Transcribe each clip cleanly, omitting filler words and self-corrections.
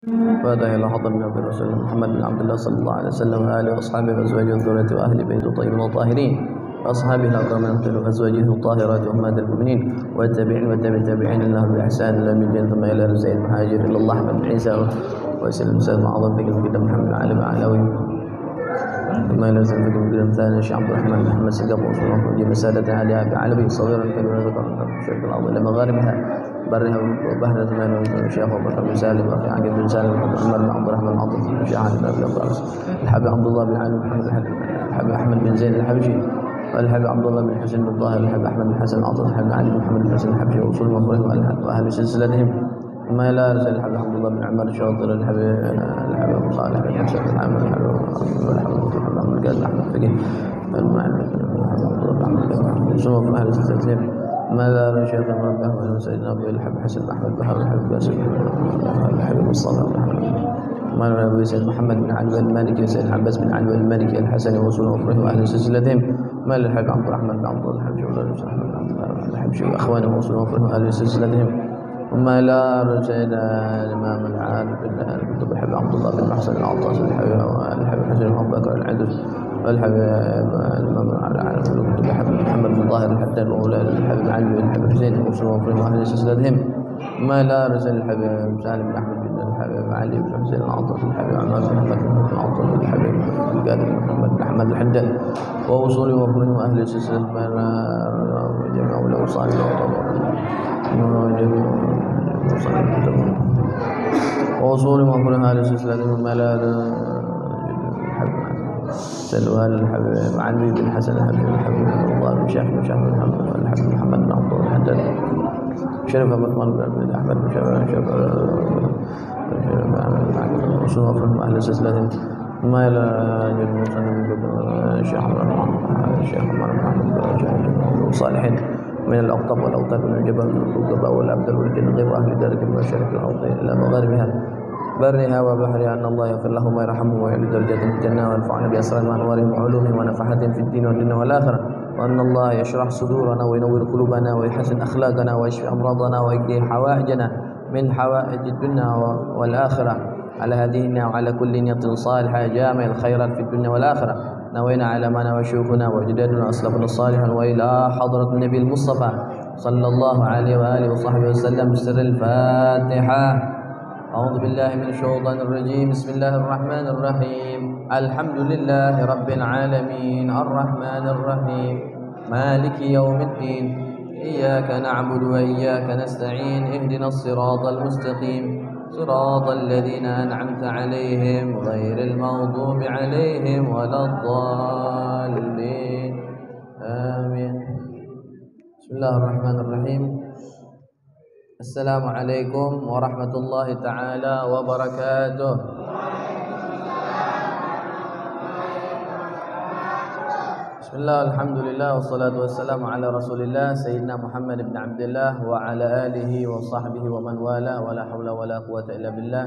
فاتح إلى حضر النبي رسول محمد بن عبد الله صلى الله عليه وسلم وآله وأصحابه وأزواجه وذريته وأهل بيته الطيبين الطاهرين وأصحابه الأكرمين وأزواجه الطاهرات وأمهات المؤمنين والتابعين والتابع التابعين لهم بإحسان إلى يوم الدين ثم إلى رسائل المهاجر إلى الله أحمد بن عيسى وسلم سيد معظم فكر المقدم محمد بن علي بن علاوي ثم إلى سيد فكر المقدم ثاني الشيخ عبد الرحمن بن محمد سقف وصول وجيب سادة علي أبي علوي صغيرا كبيرا ذكر الشرك الأرض إلى مغاربها برها وبحر ثمان الشيخ أبو بكر بن سالم وأخي عقيل بن سالم وعبد عمر بن عبد الرحمن العاطفي الشيخ علي بن أبي عباس الحبيب عبد الله بن علي محمد الحبيب أحمد بن زين الحبشي والحبيب عبد الله بن حسين بن طاهر الحبيب أحمد بن حسن العاطفي الحبيب علي بن محمد بن حسن الحبشي وأصول مفرهم وأهل سلسلتهم ما إلى رسول الحبيب عبد الله بن عمر الشاطر الحبيب أبو صالح بن حسين الحامل الحبيب محمد قال أحمد فقيه المعلم وصول أهل سلسلتهم ماذا شيخ المربع سيدنا أبو الحب حسن أحمد بحر الحب باسل الحبيب الصالح ما أبو سيد محمد بن علي المالكي وسيد عباس بن علي المالكي الحسني وصول وفره وأهل سلسلتهم ما الحبيب عبد الرحمن بن عبد الله الحبشي الحبشي وأخوانه وصول وفره وأهل سلسلتهم وما لا رسل الإمام العارف الكتب الحبيب عبد الله بن محسن العطاس الحبيب حسن بن أبو بكر العدس والحبيب الإمام العارف الكتب الحبيب محمد بن طاهر الحداد الحبيب علي الحبيب حسين وصول وفره وأهل سلسلتهم ما لا رسل الحبيب سالم بن أحمد بن الحبيب علي بن حسين العطاس الحبيب عمار بن أحمد بن العطاس الحبيب القادر بن محمد بن أحمد الحداد ووصول وفره وأهل سلسلة جميع الأوصال ووصول وفره أهل سلسلة الملال سلوان الحبيب علي بن حسن الحبيب الحبيب الله بن شيخ بن شهر الحبيب محمد بن عبد الله الحداد شرف بن أحمد بن شرف وصول وفره أهل سلسلة ما إلى الشيخ عمر بن محمد صالحين من الأقطاب والأوطاب من الجبل والقباء والأبدال والجنغ وأهل ذلك المشارق الأرض إلى مغاربها برها وبحرها أن الله يغفر لهم ويرحمهم ويعلي درجاتهم في الجنة وينفعنا بأسرار وأنوارهم وعلومهم ونفحاتهم في الدين والدنيا والآخرة وأن الله يشرح صدورنا وينور قلوبنا ويحسن أخلاقنا ويشفي أمراضنا ويقضي حوائجنا من حوائج الدنيا والآخرة على هذه وعلى كل نية صالحة جامع الخيرات في الدنيا والآخرة نوينا على ما نوى شيوخنا وأجدادنا وأسلافنا الصالحين وإلى حضرة النبي المصطفى صلى الله عليه وآله وصحبه وسلم بسر الفاتحة. أعوذ بالله من الشيطان الرجيم. بسم الله الرحمن الرحيم. الحمد لله رب العالمين الرحمن الرحيم مالك يوم الدين إياك نعبد وإياك نستعين اهدنا الصراط المستقيم صراط الذين أنعمت عليهم غير المغضوب عليهم ولا الضالين آمين. بسم الله الرحمن الرحيم. السلام عليكم ورحمة الله تعالى وبركاته. بسم الله الحمد لله والصلاة والسلام على رسول الله سيدنا محمد بن عبد الله وعلى آله وصحبه ومن والاه ولا حول ولا قوة إلا بالله.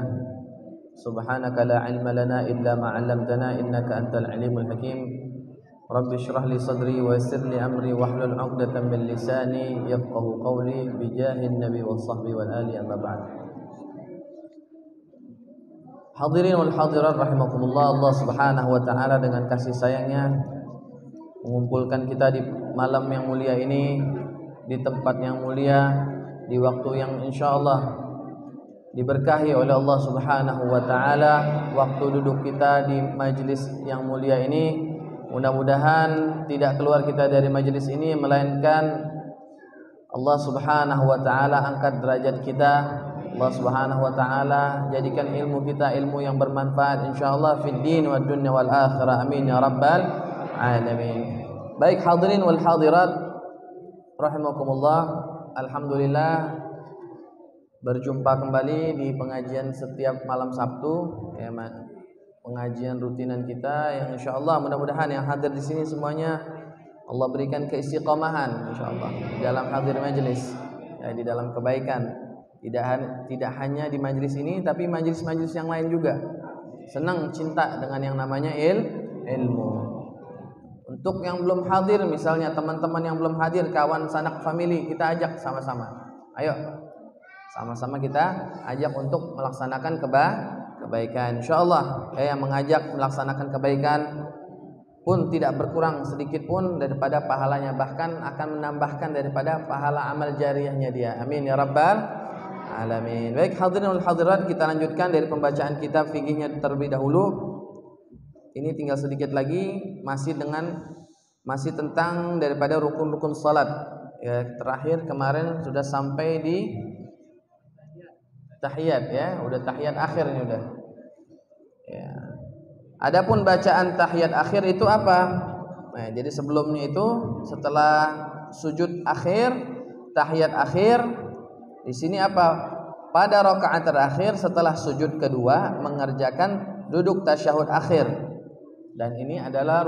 سبحانك لا علم لنا إلا ما علمتنا إنك أنت العليم الحكيم. رب اشرح لي صدري ويسر لي أمري واحلل عقدة من لساني يفقه قولي بجاه النبي والصحب والآل أما بعد. Hadirin wal hadirat rahimakumullah. Allah Subhanahu wa taala dengan kasih sayangnya mengumpulkan kita di malam yang mulia ini, di tempat yang mulia, di waktu yang insyaallah diberkahi oleh Allah Subhanahu wa taala. Waktu duduk kita di majlis yang mulia ini, mudah-mudahan tidak keluar kita dari majlis ini melainkan Allah Subhanahu wa taala angkat derajat kita. Allah Subhanahu wa taala jadikan ilmu kita ilmu yang bermanfaat insyaallah fid din wad dunya wal akhirah. Amin ya rabbal alamin. Baik hadirin wal hadirat rahimakumullah. Alhamdulillah berjumpa kembali di pengajian setiap malam Sabtu ya, pengajian rutinan kita yang insyaallah mudah-mudahan yang hadir di sini semuanya Allah berikan keistiqomahan insyaallah dalam hadir majelis ya, di dalam kebaikan. Tidak hanya di majelis ini tapi majelis-majelis yang lain juga. Senang cinta dengan yang namanya ilmu. Untuk yang belum hadir misalnya teman-teman yang belum hadir, kawan sanak famili kita ajak sama-sama. Ayo Sama-sama kita ajak untuk melaksanakan kebaikan. Insyaallah yang mengajak melaksanakan kebaikan pun tidak berkurang sedikit pun daripada pahalanya, bahkan akan menambahkan daripada pahala amal jariyahnya dia. Amin ya rabbal alamin. Baik hadirin wal hadirat, kita lanjutkan dari pembacaan kitab fikihnya terlebih dahulu. Ini tinggal sedikit lagi, masih tentang daripada rukun-rukun salat. Ya, terakhir kemarin sudah sampai di tahiyat ya, udah tahiyat akhir ini udah. Ya. Adapun bacaan tahiyat akhir itu apa? Nah, jadi sebelumnya itu setelah sujud akhir, tahiyat akhir, di sini apa? Pada rakaat terakhir setelah sujud kedua mengerjakan duduk tasyahud akhir. Dan ini adalah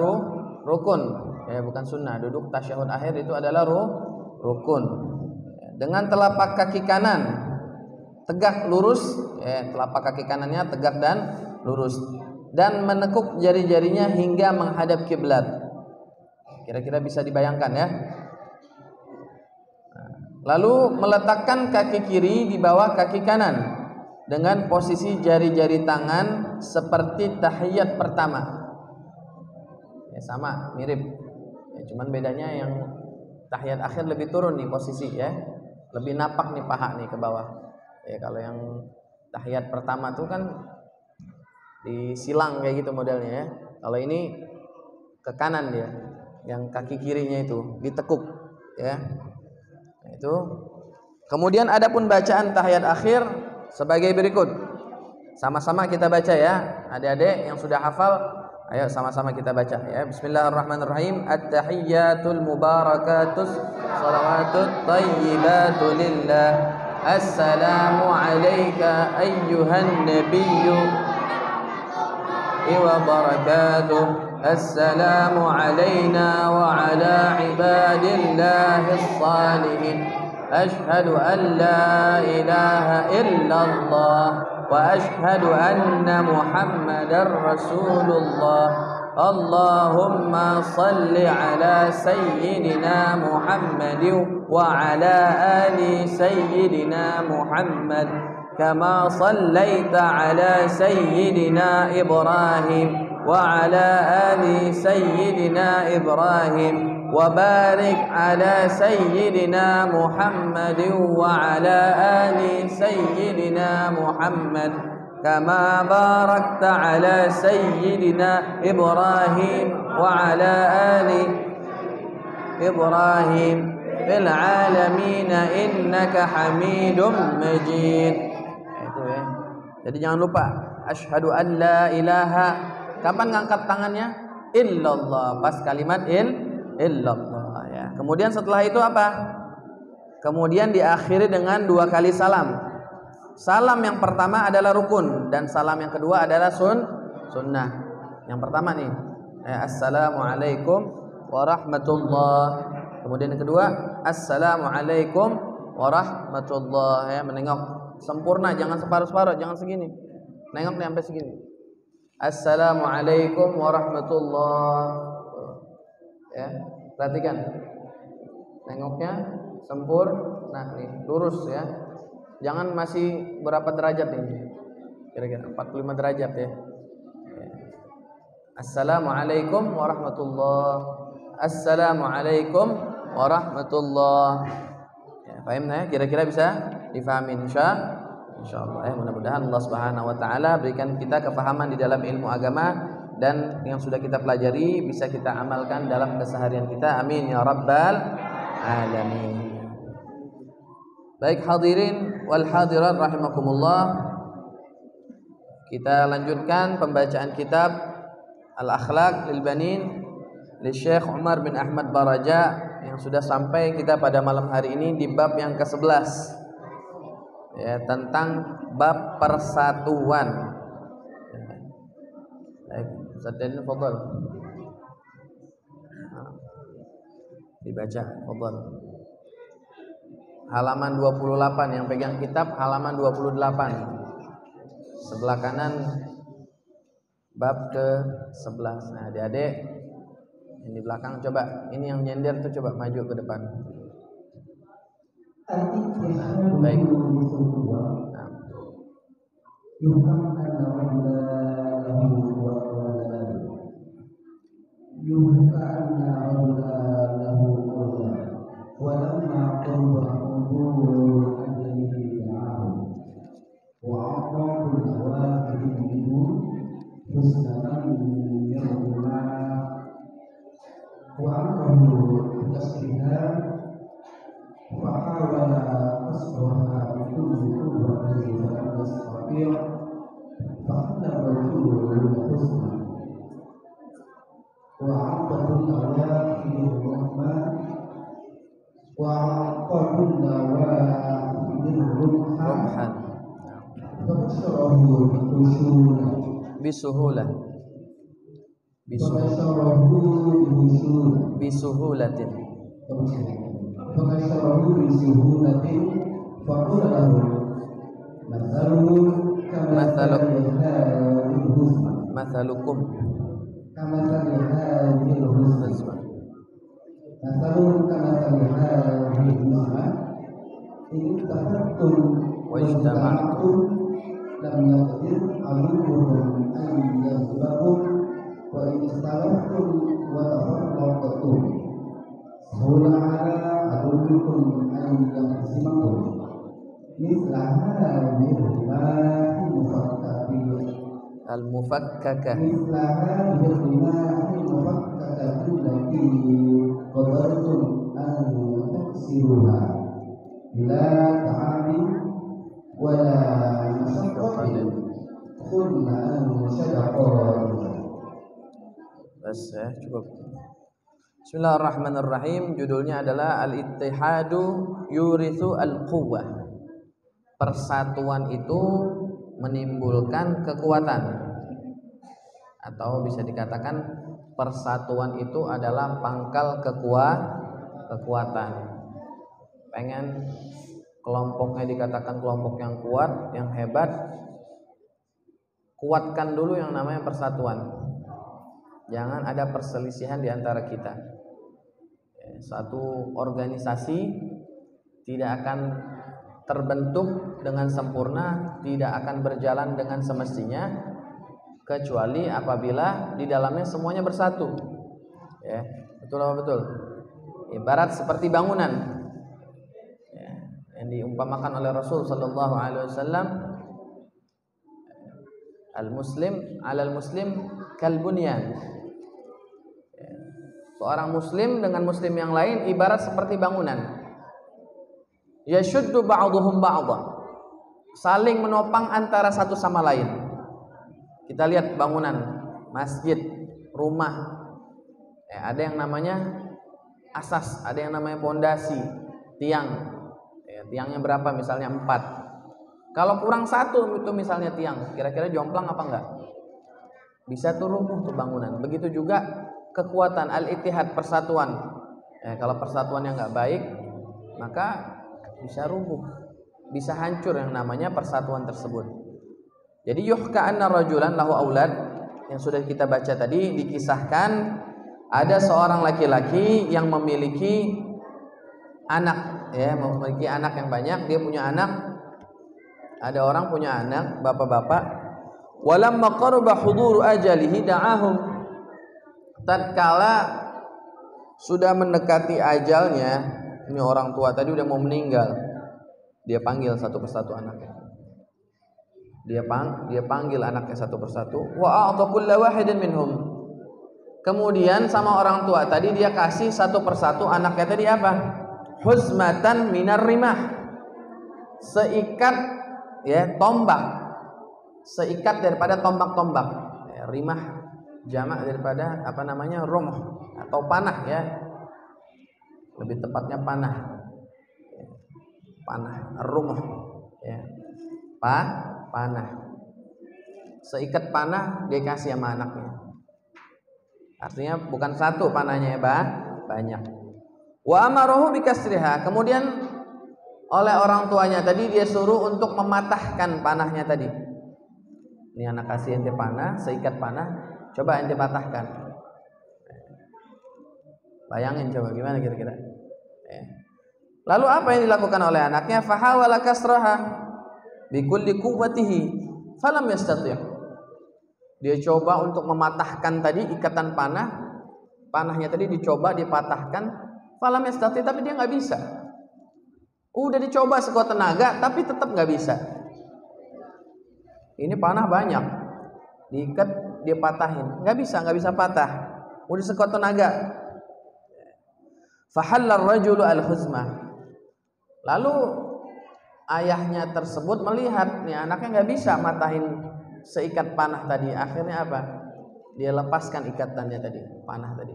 rukun, ya bukan sunnah. Duduk tasyahud akhir itu adalah rukun. Dengan telapak kaki kanan tegak lurus, ya, telapak kaki kanannya tegak dan lurus, dan menekuk jari-jarinya hingga menghadap kiblat. Kira-kira bisa dibayangkan ya. Lalu meletakkan kaki kiri di bawah kaki kanan dengan posisi jari-jari tangan seperti tahiyat pertama. Ya, sama, mirip. Ya, cuman bedanya yang tahiyat akhir lebih turun nih posisi ya, lebih napak nih paha nih ke bawah. Ya, kalau yang tahiyat pertama tuh kan disilang kayak gitu modelnya ya. Kalau ini ke kanan dia, yang kaki kirinya itu ditekuk ya. Nah, itu. Kemudian adapun bacaan tahiyat akhir sebagai berikut. Sama-sama kita baca ya. Adik-adik yang sudah hafal, ayo sama-sama kita baca ya. Bismillahirrahmanirrahim. At-tahiyyatul mubarakatus shalawatut thayyibatu lillah. Assalamu alayka ayyuhan nabiyyu wa barakatuh. Assalamu alayna wa ala ibadillahis salihin. Ashhadu an la ilaha illallah wa ashhadu anna Muhammadar Rasulullah. Allahumma salli ala sayyidina Muhammad wa ala ali sayyidina Muhammad kama sallaita ala sayyidina Ibrahim wa ala ali sayyidina Ibrahim wa barik ala sayyidina Muhammad wa ala ali sayyidina Muhammad كما باركت على سيدنا إبراهيم وعلى آل إبراهيم في العالمين إنك حميد مجيد. Itu ya. Jadi jangan lupa asyhadu an la ilaha. Kapan ngangkat tangannya? Illallah. Pas kalimat illallah ya. Kemudian setelah itu apa? Kemudian diakhiri dengan 2 kali salam. Salam yang pertama adalah rukun dan salam yang kedua adalah sunnah. Yang pertama nih, assalamualaikum warahmatullah. Kemudian yang kedua, assalamualaikum warahmatullah. Ya, menengok sempurna, jangan separuh-separuh, jangan segini. Nengok nih sampai segini. Assalamualaikum warahmatullah. Ya, perhatikan. Nengoknya sempurna nih, lurus ya. Jangan masih berapa derajat ini? Kira-kira 45 derajat ya. Assalamualaikum warahmatullah. Assalamualaikum warahmatullah. Ya, paham ya? Kira-kira bisa difahami insyaallah. Mudah-mudahan Allah Subhanahu wa taala berikan kita kefahaman di dalam ilmu agama dan yang sudah kita pelajari bisa kita amalkan dalam keseharian kita. Amin ya rabbal alamin. Baik hadirin wal hadirat rahimakumullah. Kita lanjutkan pembacaan kitab Al-Akhlaq lil Banin li Syekh Umar bin Ahmad Baraja yang sudah sampai kita pada malam hari ini di bab yang ke-11. Ya, tentang bab persatuan. Baik, Ustaz Daniel fadhal. Dibaca fadhal. Halaman 28 yang pegang kitab halaman 28. Sebelah kanan bab ke-11. Nah, adik-adik yang di belakang coba, ini yang nyender tuh coba maju ke depan. Baik. Bisuhulah bisuhulatin mathalukum wajtama'tum lam yaqdir alukum an yazlakum wa in istalaftum wa tafarraqtum sawla ala alukum an yaqsimakum misla hadhihi al-mufakkaka misla hadhihi al-mufakkaka allati qadartum an taksiruha bila ta'amin wala masyaqqatin kunna syadaqah. Bas ya, cukup. Bismillahirrahmanirrahim. Judulnya adalah Al-Ittihadu Yurithu Al-Quwwah. Persatuan itu menimbulkan kekuatan, atau bisa dikatakan persatuan itu adalah pangkal kekuatan. Pengen kelompoknya dikatakan kelompok yang kuat, yang hebat, kuatkan dulu yang namanya persatuan. Jangan ada perselisihan di antara kita. Satu organisasi tidak akan terbentuk dengan sempurna, tidak akan berjalan dengan semestinya kecuali apabila di dalamnya semuanya bersatu. Ya, betul apa betul? Ibarat seperti bangunan yang diumpamakan oleh Rasul sallallahu alaihi wasallam, al-muslim 'alal muslim kal bunyan. Seorang muslim dengan muslim yang lain ibarat seperti bangunan. Yashuddu ba'dhuhum ba'dha. Saling menopang antara satu sama lain. Kita lihat bangunan masjid, rumah. Ada yang namanya asas, ada yang namanya pondasi, tiang. Tiangnya berapa? Misalnya 4. Kalau kurang 1 itu misalnya tiang, kira-kira jomplang apa enggak? Bisa tuh runtuh tuh bangunan. Begitu juga kekuatan al-ittihad, persatuan. Kalau persatuannya enggak baik, maka bisa rubuh, bisa hancur yang namanya persatuan tersebut. Jadi yuhka anna rajulan lahu aulad, yang sudah kita baca tadi, dikisahkan ada seorang laki-laki yang memiliki anak, memiliki anak yang banyak. Dia punya anak, ada orang punya anak, bapak-bapak. Walamma qaraba huduru ajalihi da'ahum. Tatkala sudah mendekati ajalnya, ini orang tua tadi udah mau meninggal, dia panggil satu persatu anaknya. Dia panggil anaknya satu persatu. Wa a'ta kulla wahidin minhum. Kemudian sama orang tua tadi dia kasih satu persatu anaknya tadi apa? Huzmatan minar rimah. Seikat tombak. Seikat daripada tombak-tombak. Rimah jamak daripada rumh atau panah ya. Lebih tepatnya panah. Rumh ya. Panah. Seikat panah dia kasih sama anaknya. Artinya bukan satu panahnya ya, banyak. Wa amarahu bikasriha. Kemudian oleh orang tuanya tadi dia suruh untuk mematahkan panahnya tadi. Ini anak kasih ente panah, seikat panah, coba ente patahkan. Bayangin coba gimana kira-kira. Lalu apa yang dilakukan oleh anaknya? Fahawala kasraha bikulli quwwatihi falam yastati'. Dia coba untuk mematahkan tadi ikatan panahnya tadi dicoba dipatahkan, falam yastati', tapi dia nggak bisa. Udah dicoba sekuat tenaga tapi tetap nggak bisa. Ini panah banyak, diikat dia patahin, nggak bisa patah. Udah sekuat tenaga. Fahallar rajulu al-huzmah. Lalu ayahnya tersebut melihat nih anaknya nggak bisa matahin seikat panah tadi. Akhirnya apa? Dia lepaskan ikatannya tadi, panah tadi.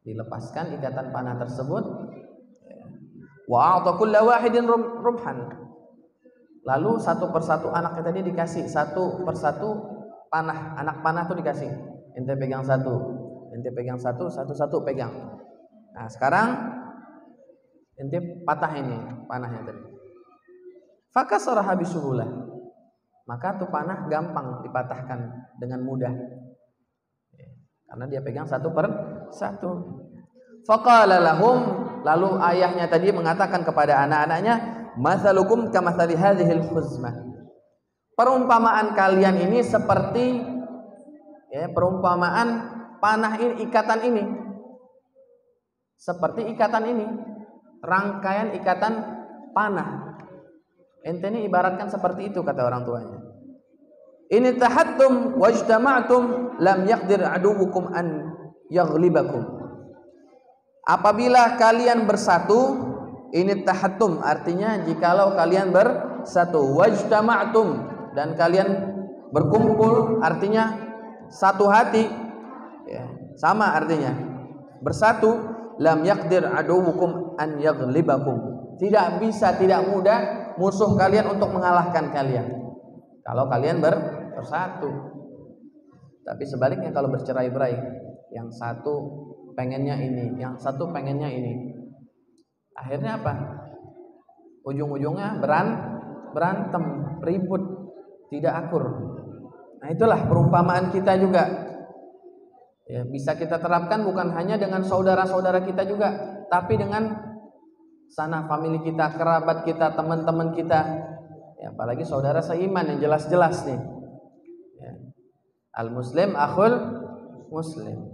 Dilepaskan ikatan panah tersebut. Wa a'ta kulla wahidin rumhan. Lalu satu persatu anaknya tadi dikasih satu persatu panah. Anak panah tuh dikasih. Ente pegang satu, ente pegang satu, satu-satu pegang. Nah sekarang ente patah ini panahnya tadi. Fakasara habisuhulah. Maka tuh panah gampang dipatahkan dengan mudah. Karena dia pegang satu per satu. Faqala lahum, lalu ayahnya tadi mengatakan kepada anak-anaknya, mathalukum kamathali hadhil khuzmah. Perumpamaan kalian ini seperti perumpamaan panah ini, ikatan ini. Seperti ikatan ini, rangkaian ikatan panah. Ente ini ibaratkan seperti itu kata orang tuanya. Ini tahattum wajtama'tum lam yaqdir aduwukum an yaghlibakum. Apabila kalian bersatu, ini tahattum artinya jikalau kalian bersatu, wajtama'tum dan kalian berkumpul artinya satu hati, ya, sama artinya bersatu, lam yaqdir aduwukum an yaghlibakum. Tidak bisa, tidak mudah musuh kalian untuk mengalahkan kalian kalau kalian bersatu. Tapi sebaliknya kalau bercerai-berai, yang satu pengennya ini, yang satu pengennya ini, akhirnya apa? Ujung-ujungnya berantem, ribut, tidak akur. Nah itulah perumpamaan kita juga, ya, bisa kita terapkan bukan hanya dengan saudara-saudara kita juga, tapi dengan sana famili kita, kerabat kita, teman-teman kita, ya, apalagi saudara seiman yang jelas-jelas nih, ya. Al-muslim akhul muslim,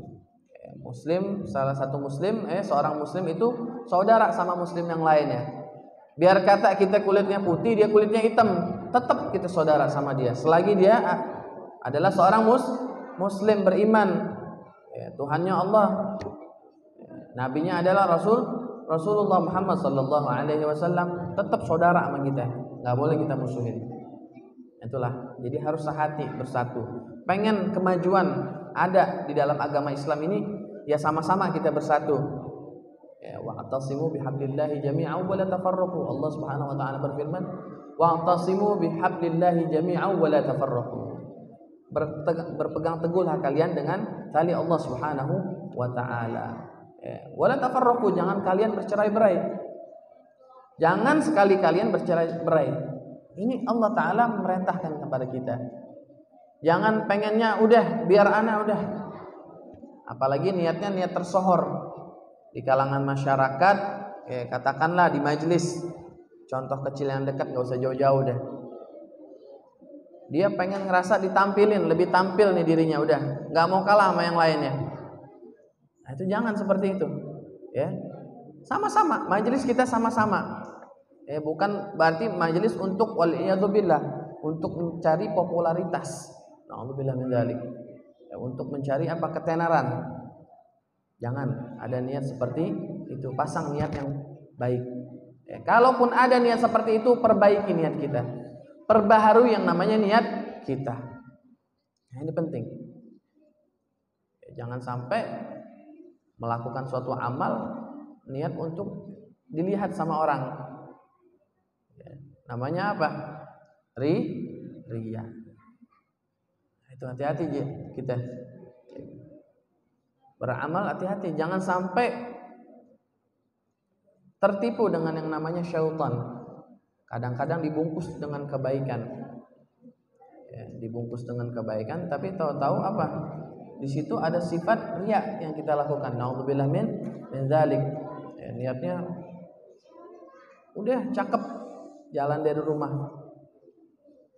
ya, muslim salah satu muslim, seorang muslim itu saudara sama muslim yang lainnya. Biar kata kita kulitnya putih, dia kulitnya hitam, tetap kita saudara sama dia selagi dia adalah seorang muslim beriman, ya, Tuhannya Allah, ya, nabinya adalah Rasulullah Muhammad sallallahu alaihi wasallam, tetap saudara sama kita, nggak boleh kita musuhin. Itulah, jadi harus sehati, bersatu. Pengen kemajuan ada di dalam agama Islam ini, ya sama-sama kita bersatu. Ya, wa'tasimu bihablillahi jami'an wa la tafarraqu. Allah Subhanahu wa taala berfirman, wa'tasimu bihablillahi jami'an wa la tafarraqu. Berpegang teguhlah kalian dengan tali Allah Subhanahu wa taala. Wala tafarraqu, jangan kalian bercerai-berai. Jangan sekali kalian bercerai-berai. Ini Allah Ta'ala memerintahkan kepada kita. Jangan pengennya udah biar anak udah. Apalagi niatnya niat tersohor di kalangan masyarakat, katakanlah di majelis, contoh kecil yang dekat, gak usah jauh-jauh deh. Dia pengen ngerasa ditampilin, lebih tampil nih dirinya, udah gak mau kalah sama yang lainnya. Nah, itu jangan seperti itu, ya. Sama-sama, majelis kita sama-sama. Bukan berarti majelis untuk waliyadzubillah, untuk mencari popularitas. Na'udzubillah min dzalik. Untuk mencari apa? Ketenaran. Jangan ada niat seperti itu, pasang niat yang baik. Kalaupun ada niat seperti itu, perbaiki niat kita. Perbaharui yang namanya niat kita. Nah, ini penting. Jangan sampai melakukan suatu amal niat untuk dilihat sama orang, namanya apa? Riya. Itu hati-hati kita beramal, hati-hati jangan sampai tertipu dengan yang namanya syaitan. Kadang-kadang dibungkus dengan kebaikan, dibungkus dengan kebaikan, tapi tahu-tahu apa? Di situ ada sifat riya yang kita lakukan. Nauzubillah min dzalik. Niatnya Udah cakep, jalan dari rumah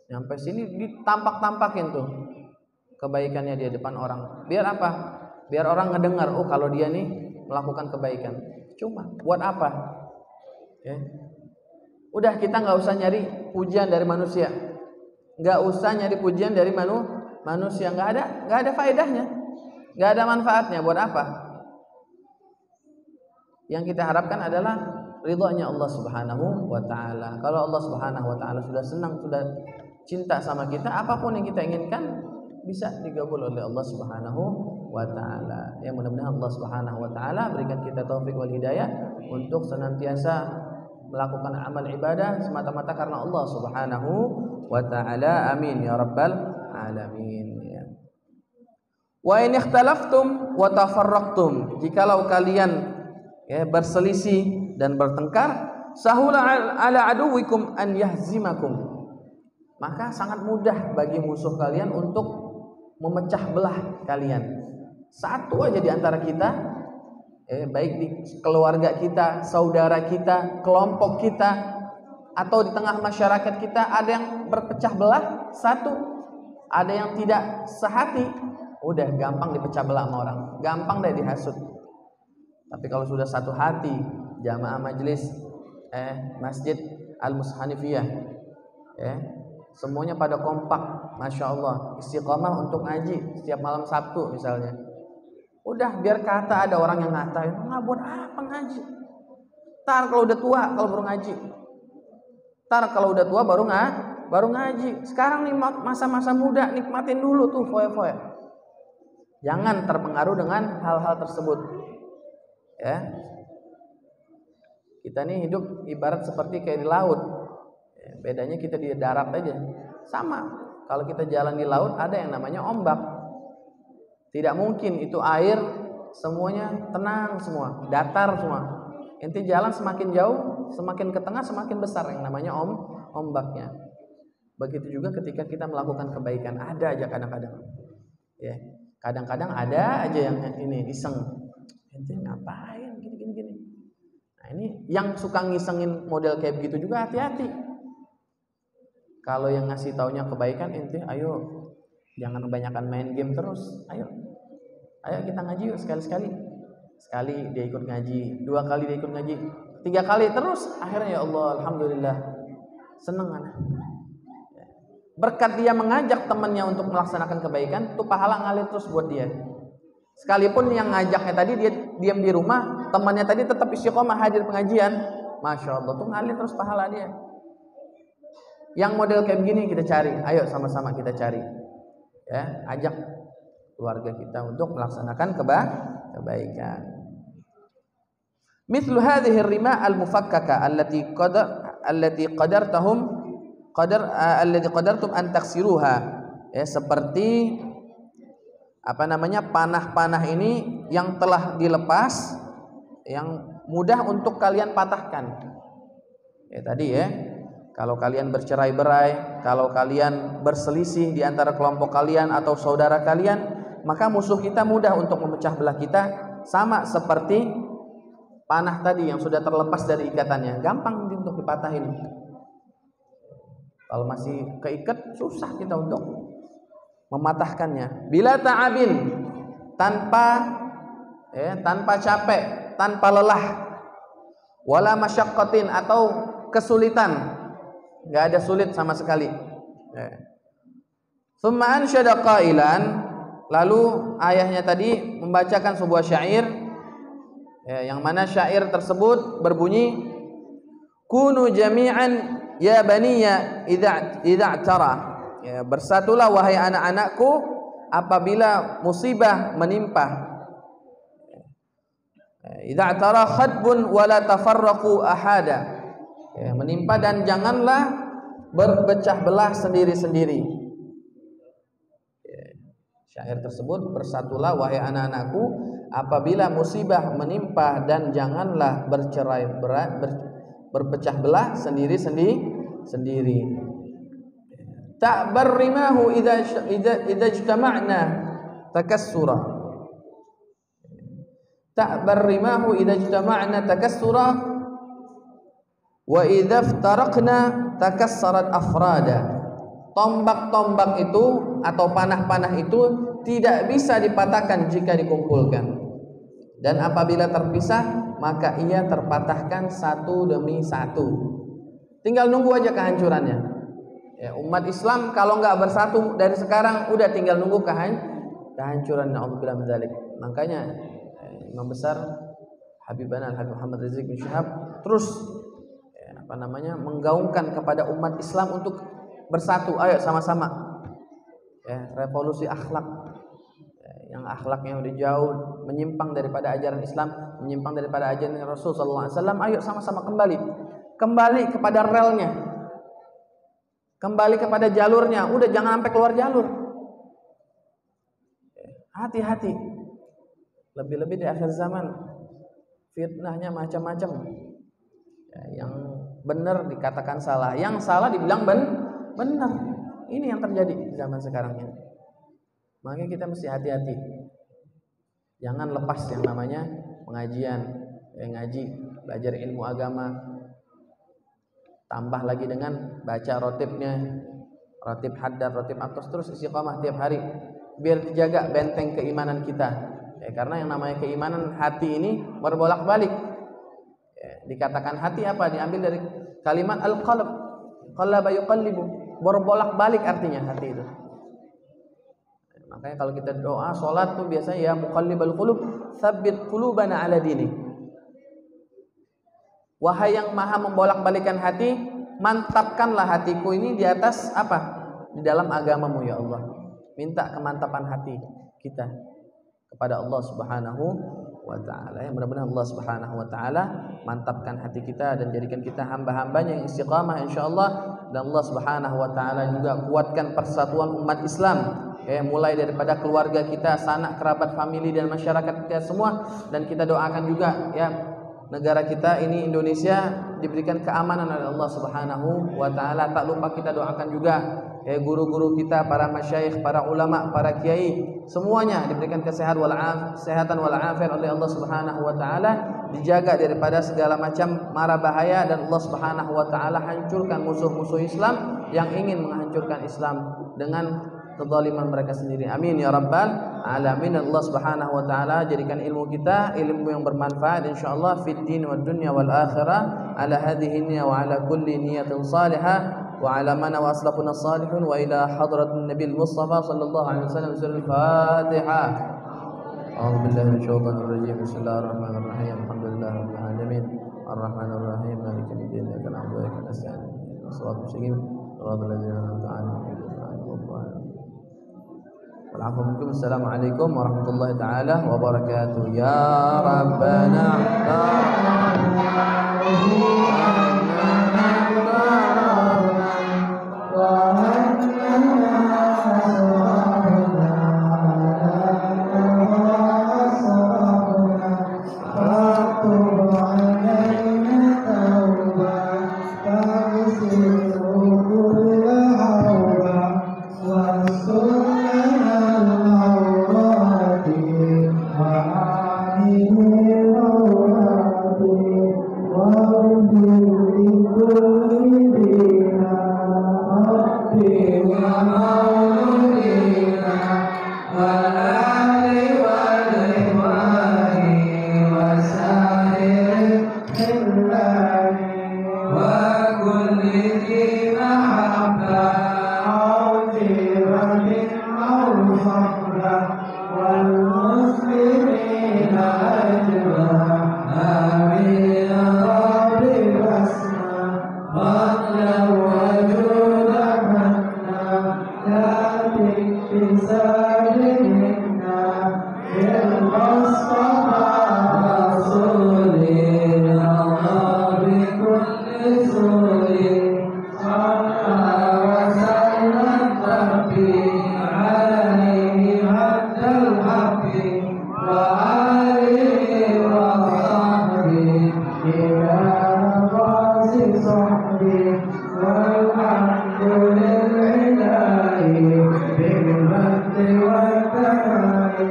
nyampe sini ditampak-tampakin tuh kebaikannya dia depan orang. Biar apa? Biar orang ngedengar, oh kalau dia nih melakukan kebaikan. Cuma buat apa? Ya. Udah kita nggak usah nyari pujian dari manusia, nggak usah nyari pujian dari manusia, nggak ada faedahnya, nggak ada manfaatnya. Buat apa? Yang kita harapkan adalah ridhonya Allah Subhanahu wa taala. Kalau Allah Subhanahu wa taala sudah senang, sudah cinta sama kita, apapun yang kita inginkan bisa digabul oleh Allah Subhanahu wa taala. Ya, mudah-mudahan Allah Subhanahu wa taala berikan kita taufik wal hidayah untuk senantiasa melakukan amal ibadah semata-mata karena Allah Subhanahu wa taala. Amin ya rabbal alamin. Ya. Wa in ikhtalaftum wa tafarraqtum, jikalau kalian berselisih dan bertengkar, sahula ala aduwikum an yahzimakum, maka sangat mudah bagi musuh kalian untuk memecah belah kalian. Satu aja di antara kita, baik di keluarga kita, saudara kita, kelompok kita, atau di tengah masyarakat kita, ada yang berpecah belah, satu, ada yang tidak sehati, udah gampang dipecah belah sama orang, gampang deh dihasut. Tapi kalau sudah satu hati, jamaah majelis Masjid Al-Mushanifiyah, semuanya pada kompak, masya Allah, istiqomah untuk ngaji setiap malam Sabtu misalnya. Udah biar kata ada orang yang ngatain, nggak buat apa ngaji? Tar kalau udah tua, kalau baru ngaji. Tar kalau udah tua baru ngaji. Sekarang nih masa-masa muda, nikmatin dulu tuh foya-foya. Jangan terpengaruh dengan hal-hal tersebut. Ya, kita nih hidup ibarat seperti kayak di laut. Bedanya kita di darat aja. Sama. Kalau kita jalan di laut ada yang namanya ombak. Tidak mungkin itu air semuanya tenang semua, datar semua. Inti jalan semakin jauh, semakin ke tengah semakin besar yang namanya ombaknya. Begitu juga ketika kita melakukan kebaikan, ada aja kadang-kadang. Ya, kadang-kadang ada aja yang ini iseng. Ente ngapain gini. Nah, ini yang suka ngisengin model kayak begitu juga hati-hati. Kalau yang ngasih taunya kebaikan, ente ayo jangan kebanyakan main game terus. Ayo kita ngaji yuk sekali-sekali. Sekali dia ikut ngaji, 2 kali dia ikut ngaji, 3 kali terus, akhirnya ya Allah alhamdulillah seneng anak. Berkat dia mengajak temannya untuk melaksanakan kebaikan, tuh pahala ngalir terus buat dia. Sekalipun yang ngajaknya tadi dia diam di rumah, temannya tadi tetap istiqomah hadir pengajian, masya Allah tuh ngalir terus pahala dia. Yang model kayak begini kita cari, ayo sama-sama kita cari, ya, ajak keluarga kita untuk melaksanakan kebaikan. Mithlu hadhihi ar-rima al-mufakkaka allati qadartum an taksiruha, ya, seperti panah-panah ini yang telah dilepas, yang mudah untuk kalian patahkan. Ya tadi ya, kalau kalian bercerai-berai, kalau kalian berselisih di antara kelompok kalian atau saudara kalian, maka musuh kita mudah untuk memecah belah kita, sama seperti panah tadi yang sudah terlepas dari ikatannya, gampang untuk dipatahin. Kalau masih keikat, susah kita untuk mematahkannya. Bila ta'abin, tanpa capek, tanpa lelah, wala masyaqqatin, atau kesulitan, nggak ada sulit sama sekali. Tsumma ansyada qailan, lalu ayahnya tadi membacakan sebuah syair, yang mana syair tersebut berbunyi, kunu jami'an ya baniya idza tara, ya, bersatulah wahai anak-anakku apabila musibah menimpa. Idza tara khadbun wala tafarraqu ahada, ya, menimpa dan janganlah berpecah belah sendiri-sendiri. Syair tersebut, bersatulah wahai anak-anakku apabila musibah menimpa dan janganlah berpecah belah sendiri-sendiri. Ta'bar rimahu idza ijtama'na takassura. Ta'bar rimahu idza ijtama'na takassura Wa idza iftaraqna takassarat afrada. Tombak-tombak itu atau panah-panah itu tidak bisa dipatahkan jika dikumpulkan. Dan apabila terpisah, maka ia terpatahkan satu demi satu. Tinggal nunggu aja kehancurannya. Ya, umat Islam kalau nggak bersatu dari sekarang, udah tinggal nunggu kehancuran. Na'udzubillah min dzalik. Makanya Imam besar Habibana Al-Habib Muhammad Rizik bin Syihab terus menggaungkan kepada umat Islam untuk bersatu. Ayo sama-sama. Ya, revolusi akhlak. Yang akhlaknya udah jauh menyimpang daripada ajaran Islam, menyimpang daripada ajaran Rasul sallallahu alaihi wasallam. Ayo sama-sama kembali kepada relnya. Kembali kepada jalurnya. Udah jangan sampai keluar jalur. Hati-hati. Lebih-lebih di akhir zaman fitnahnya macam-macam. Ya, yang benar dikatakan salah, yang salah dibilang benar. Ini yang terjadi di zaman sekarang ini. Makanya kita mesti hati-hati. Jangan lepas yang namanya pengajian, ngaji, belajar ilmu agama. Tambah lagi dengan baca rotibnya, rotib haddad, rotib atos, terus istiqamah tiap hari. Biar dijaga benteng keimanan kita. Karena yang namanya keimanan hati ini berbolak-balik. Dikatakan hati apa? Diambil dari kalimat al-qalb. Qallaba yuqallibu. Berbolak-balik artinya hati itu. Makanya kalau kita doa salat tuh biasanya ya muqallibal qulub, tsabbit qulubana ala dinik. Wahai yang maha membolak-balikan hati, mantapkanlah hatiku ini di atas apa? Di dalam agamamu ya Allah. Minta kemantapan hati kita kepada Allah Subhanahu wa ta'ala. Ya, mudah-mudahan Allah Subhanahu wa ta'ala mantapkan hati kita dan jadikan kita hamba-hambanya yang istiqamah insyaallah. Dan Allah Subhanahu wa ta'ala juga kuatkan persatuan umat Islam. Mulai daripada keluarga kita, sanak kerabat, famili dan masyarakat kita semua. Dan kita doakan juga ya negara kita ini Indonesia diberikan keamanan oleh Allah Subhanahu wa ta'ala. Tak lupa kita doakan juga guru-guru kita, para masyayikh, para ulama, para kiai, semuanya diberikan kesehatan walafiat oleh Allah Subhanahu wa ta'ala, dijaga daripada segala macam mara bahaya, dan Allah Subhanahu wa ta'ala hancurkan musuh-musuh Islam yang ingin menghancurkan Islam dengan kezaliman mereka sendiri. Amin ya rabbal alamin. Allah Subhanahu wa ta'ala jadikan ilmu kita ilmu yang bermanfaat insyaallah fid din wad dunya wal akhirah ala hadhihi niyya wa ala kulli niyatin salihah wa ala man wa aslafuna salihun wa ila hadratin nabiyil mustafa sallallahu alaihi wasallam. Surah Al-Fatihah. A'udzu billahi minasyaitonir rajim. Bismillahirrahmanirrahim. Alhamdulillahirabbil alamin. Arrahmanir rahim. Maliki yaumiddin. Iyyaka na'budu wa iyyaka nasta'in. Shiratal mustaqim. Shiratal ladzina an'amta 'alaihim. Assalamualaikum warahmatullahi taala wabarakatuh. Ya Rabbana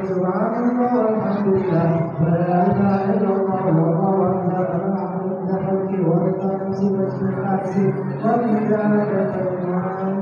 Subhanallah walhamdulillah. النفس ومداد كلماتك